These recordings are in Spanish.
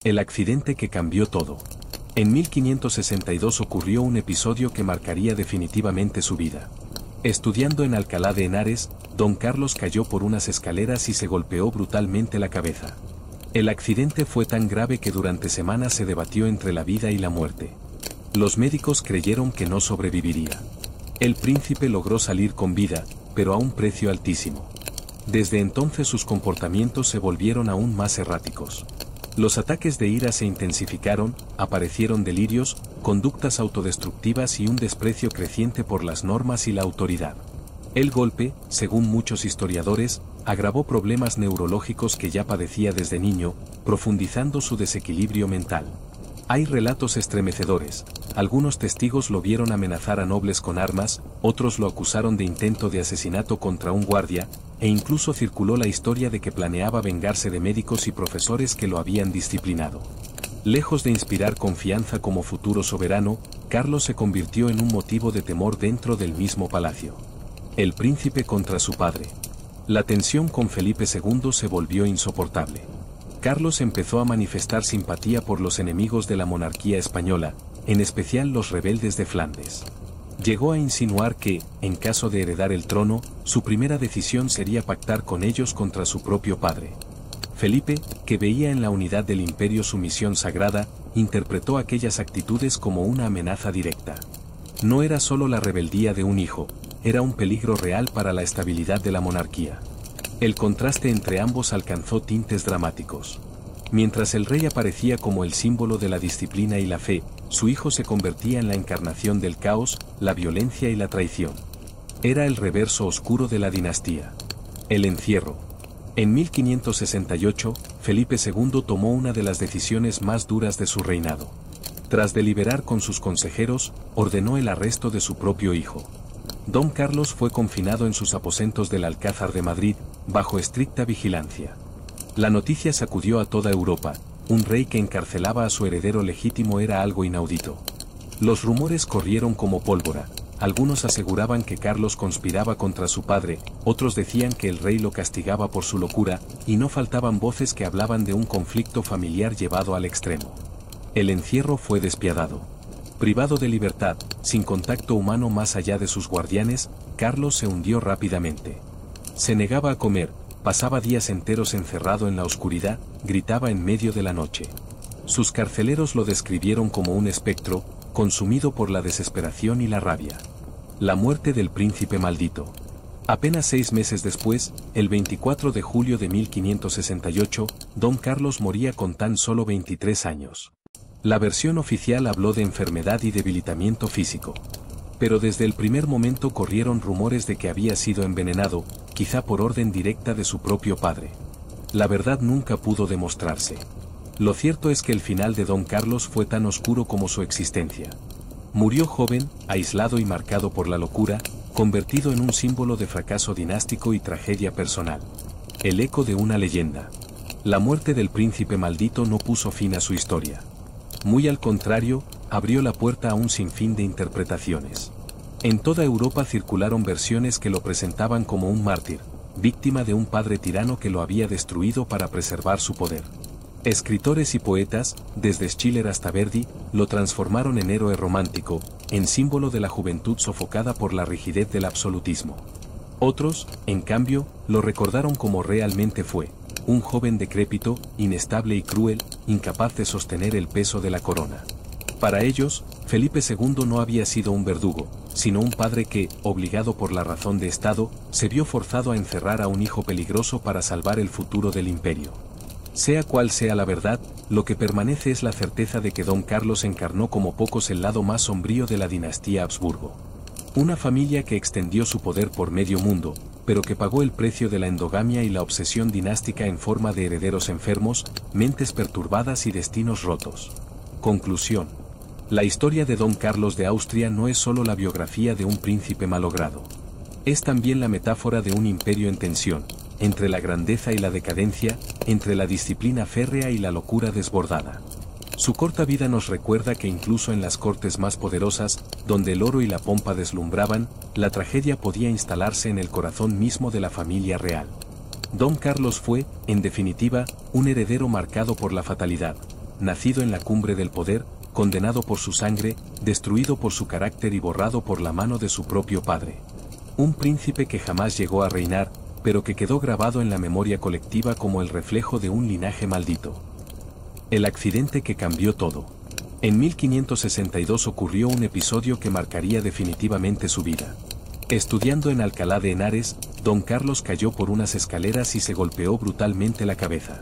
El accidente que cambió todo. En 1562 ocurrió un episodio que marcaría definitivamente su vida. Estudiando en Alcalá de Henares, don Carlos cayó por unas escaleras y se golpeó brutalmente la cabeza. El accidente fue tan grave que durante semanas se debatió entre la vida y la muerte. Los médicos creyeron que no sobreviviría. El príncipe logró salir con vida, pero a un precio altísimo. Desde entonces sus comportamientos se volvieron aún más erráticos. Los ataques de ira se intensificaron, aparecieron delirios, conductas autodestructivas y un desprecio creciente por las normas y la autoridad. El golpe, según muchos historiadores, agravó problemas neurológicos que ya padecía desde niño, profundizando su desequilibrio mental. Hay relatos estremecedores. Algunos testigos lo vieron amenazar a nobles con armas, otros lo acusaron de intento de asesinato contra un guardia, e incluso circuló la historia de que planeaba vengarse de médicos y profesores que lo habían disciplinado. Lejos de inspirar confianza como futuro soberano, Carlos se convirtió en un motivo de temor dentro del mismo palacio. El príncipe contra su padre. La tensión con Felipe II se volvió insoportable. Carlos empezó a manifestar simpatía por los enemigos de la monarquía española, en especial los rebeldes de Flandes. Llegó a insinuar que, en caso de heredar el trono, su primera decisión sería pactar con ellos contra su propio padre. Felipe, que veía en la unidad del imperio su misión sagrada, interpretó aquellas actitudes como una amenaza directa. No era solo la rebeldía de un hijo, era un peligro real para la estabilidad de la monarquía. El contraste entre ambos alcanzó tintes dramáticos. Mientras el rey aparecía como el símbolo de la disciplina y la fe, su hijo se convertía en la encarnación del caos, la violencia y la traición. Era el reverso oscuro de la dinastía. El encierro. En 1568, Felipe II tomó una de las decisiones más duras de su reinado. Tras deliberar con sus consejeros, ordenó el arresto de su propio hijo. Don Carlos fue confinado en sus aposentos del Alcázar de Madrid, bajo estricta vigilancia. La noticia sacudió a toda Europa. Un rey que encarcelaba a su heredero legítimo era algo inaudito. Los rumores corrieron como pólvora. Algunos aseguraban que Carlos conspiraba contra su padre, otros decían que el rey lo castigaba por su locura, y no faltaban voces que hablaban de un conflicto familiar llevado al extremo. El encierro fue despiadado. Privado de libertad, sin contacto humano más allá de sus guardianes, Carlos se hundió rápidamente. Se negaba a comer, pasaba días enteros encerrado en la oscuridad, gritaba en medio de la noche. Sus carceleros lo describieron como un espectro, consumido por la desesperación y la rabia. La muerte del príncipe maldito. Apenas 6 meses después, el 24 de julio de 1568, don Carlos moría con tan solo 23 años. La versión oficial habló de enfermedad y debilitamiento físico. Pero desde el primer momento corrieron rumores de que había sido envenenado, quizá por orden directa de su propio padre. La verdad nunca pudo demostrarse. Lo cierto es que el final de don Carlos fue tan oscuro como su existencia. Murió joven, aislado y marcado por la locura, convertido en un símbolo de fracaso dinástico y tragedia personal. El eco de una leyenda. La muerte del príncipe maldito no puso fin a su historia. Muy al contrario, abrió la puerta a un sinfín de interpretaciones. En toda Europa circularon versiones que lo presentaban como un mártir, víctima de un padre tirano que lo había destruido para preservar su poder. Escritores y poetas, desde Schiller hasta Verdi, lo transformaron en héroe romántico, en símbolo de la juventud sofocada por la rigidez del absolutismo. Otros, en cambio, lo recordaron como realmente fue, un joven decrépito, inestable y cruel, incapaz de sostener el peso de la corona. Para ellos, Felipe II no había sido un verdugo, sino un padre que, obligado por la razón de Estado, se vio forzado a encerrar a un hijo peligroso para salvar el futuro del imperio. Sea cual sea la verdad, lo que permanece es la certeza de que don Carlos encarnó como pocos el lado más sombrío de la dinastía Habsburgo. Una familia que extendió su poder por medio mundo, pero que pagó el precio de la endogamia y la obsesión dinástica en forma de herederos enfermos, mentes perturbadas y destinos rotos. Conclusión. La historia de don Carlos de Austria no es solo la biografía de un príncipe malogrado. Es también la metáfora de un imperio en tensión, entre la grandeza y la decadencia, entre la disciplina férrea y la locura desbordada. Su corta vida nos recuerda que incluso en las cortes más poderosas, donde el oro y la pompa deslumbraban, la tragedia podía instalarse en el corazón mismo de la familia real. Don Carlos fue, en definitiva, un heredero marcado por la fatalidad, nacido en la cumbre del poder, condenado por su sangre, destruido por su carácter y borrado por la mano de su propio padre. Un príncipe que jamás llegó a reinar, pero que quedó grabado en la memoria colectiva como el reflejo de un linaje maldito. El accidente que cambió todo. En 1562 ocurrió un episodio que marcaría definitivamente su vida. Estudiando en Alcalá de Henares, don Carlos cayó por unas escaleras y se golpeó brutalmente la cabeza.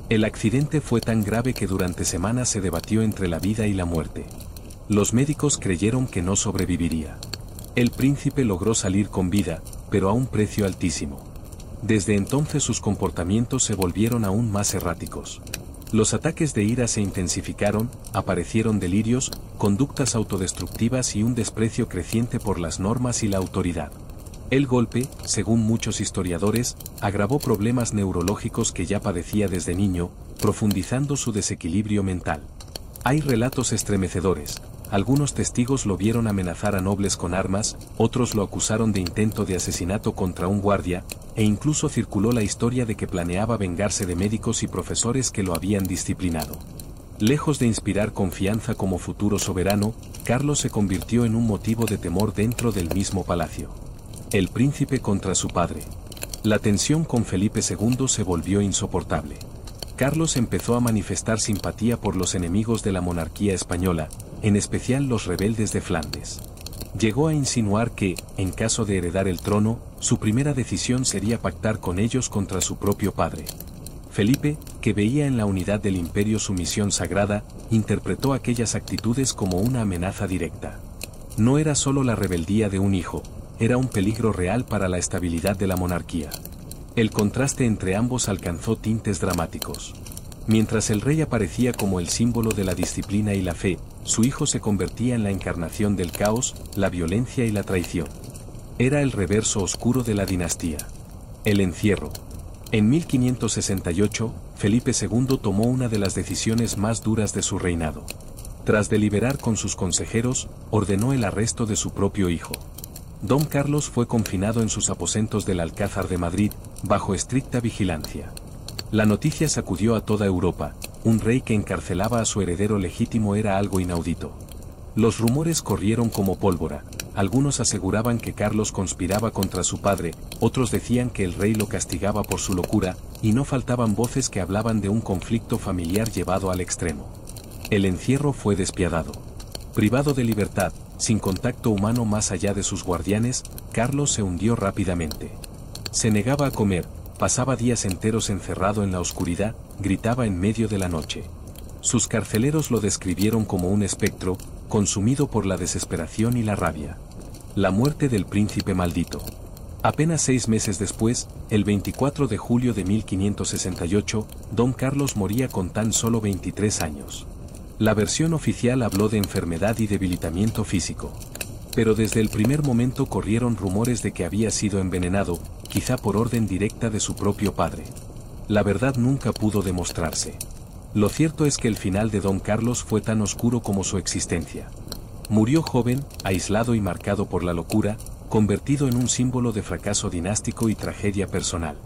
El accidente fue tan grave que durante semanas se debatió entre la vida y la muerte. Los médicos creyeron que no sobreviviría. El príncipe logró salir con vida, pero a un precio altísimo. Desde entonces sus comportamientos se volvieron aún más erráticos. Los ataques de ira se intensificaron, aparecieron delirios, conductas autodestructivas y un desprecio creciente por las normas y la autoridad. El golpe, según muchos historiadores, agravó problemas neurológicos que ya padecía desde niño, profundizando su desequilibrio mental. Hay relatos estremecedores. Algunos testigos lo vieron amenazar a nobles con armas, otros lo acusaron de intento de asesinato contra un guardia, e incluso circuló la historia de que planeaba vengarse de médicos y profesores que lo habían disciplinado. Lejos de inspirar confianza como futuro soberano, Carlos se convirtió en un motivo de temor dentro del mismo palacio. El príncipe contra su padre. La tensión con Felipe II se volvió insoportable. Carlos empezó a manifestar simpatía por los enemigos de la monarquía española, en especial los rebeldes de Flandes. Llegó a insinuar que, en caso de heredar el trono, su primera decisión sería pactar con ellos contra su propio padre. Felipe, que veía en la unidad del imperio su misión sagrada, interpretó aquellas actitudes como una amenaza directa. No era solo la rebeldía de un hijo, era un peligro real para la estabilidad de la monarquía. El contraste entre ambos alcanzó tintes dramáticos. Mientras el rey aparecía como el símbolo de la disciplina y la fe, su hijo se convertía en la encarnación del caos, la violencia y la traición. Era el reverso oscuro de la dinastía. El encierro. En 1568, Felipe II tomó una de las decisiones más duras de su reinado. Tras deliberar con sus consejeros, ordenó el arresto de su propio hijo. Don Carlos fue confinado en sus aposentos del Alcázar de Madrid, bajo estricta vigilancia. La noticia sacudió a toda Europa. Un rey que encarcelaba a su heredero legítimo era algo inaudito. Los rumores corrieron como pólvora. Algunos aseguraban que Carlos conspiraba contra su padre, otros decían que el rey lo castigaba por su locura, y no faltaban voces que hablaban de un conflicto familiar llevado al extremo. El encierro fue despiadado. Privado de libertad, sin contacto humano más allá de sus guardianes, Carlos se hundió rápidamente. Se negaba a comer, pasaba días enteros encerrado en la oscuridad, gritaba en medio de la noche. Sus carceleros lo describieron como un espectro, consumido por la desesperación y la rabia. La muerte del príncipe maldito. Apenas 6 meses después, el 24 de julio de 1568, don Carlos moría con tan solo 23 años. La versión oficial habló de enfermedad y debilitamiento físico. Pero desde el primer momento corrieron rumores de que había sido envenenado, quizá por orden directa de su propio padre. La verdad nunca pudo demostrarse. Lo cierto es que el final de don Carlos fue tan oscuro como su existencia. Murió joven, aislado y marcado por la locura, convertido en un símbolo de fracaso dinástico y tragedia personal.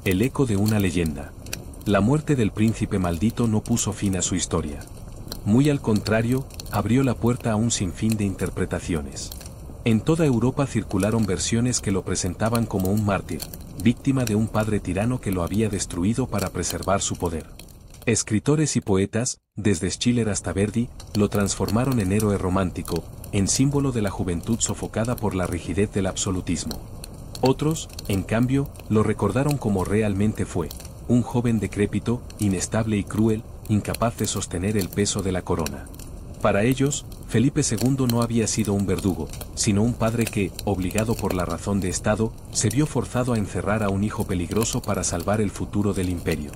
El eco de una leyenda. La muerte del príncipe maldito no puso fin a su historia. Muy al contrario, abrió la puerta a un sinfín de interpretaciones. En toda Europa circularon versiones que lo presentaban como un mártir, víctima de un padre tirano que lo había destruido para preservar su poder. Escritores y poetas, desde Schiller hasta Verdi, lo transformaron en héroe romántico, en símbolo de la juventud sofocada por la rigidez del absolutismo. Otros, en cambio, lo recordaron como realmente fue, un joven decrépito, inestable y cruel, incapaz de sostener el peso de la corona. Para ellos, Felipe II no había sido un verdugo, sino un padre que, obligado por la razón de Estado, se vio forzado a encerrar a un hijo peligroso para salvar el futuro del imperio.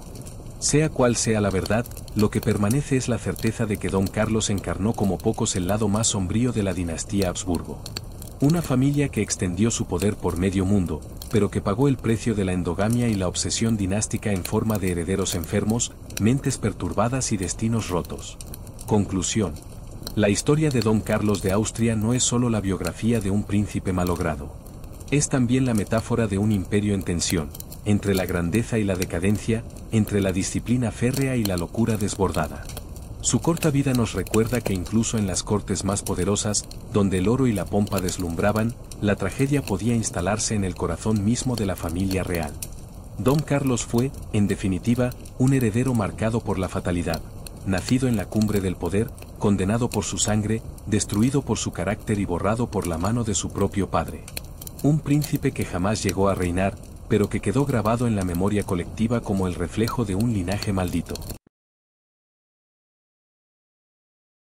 Sea cual sea la verdad, lo que permanece es la certeza de que don Carlos encarnó como pocos el lado más sombrío de la dinastía Habsburgo. Una familia que extendió su poder por medio mundo, pero que pagó el precio de la endogamia y la obsesión dinástica en forma de herederos enfermos, mentes perturbadas y destinos rotos. Conclusión. La historia de don Carlos de Austria no es solo la biografía de un príncipe malogrado. Es también la metáfora de un imperio en tensión, entre la grandeza y la decadencia, entre la disciplina férrea y la locura desbordada. Su corta vida nos recuerda que incluso en las cortes más poderosas, donde el oro y la pompa deslumbraban, la tragedia podía instalarse en el corazón mismo de la familia real. Don Carlos fue, en definitiva, un heredero marcado por la fatalidad, nacido en la cumbre del poder, condenado por su sangre, destruido por su carácter y borrado por la mano de su propio padre. Un príncipe que jamás llegó a reinar, pero que quedó grabado en la memoria colectiva como el reflejo de un linaje maldito.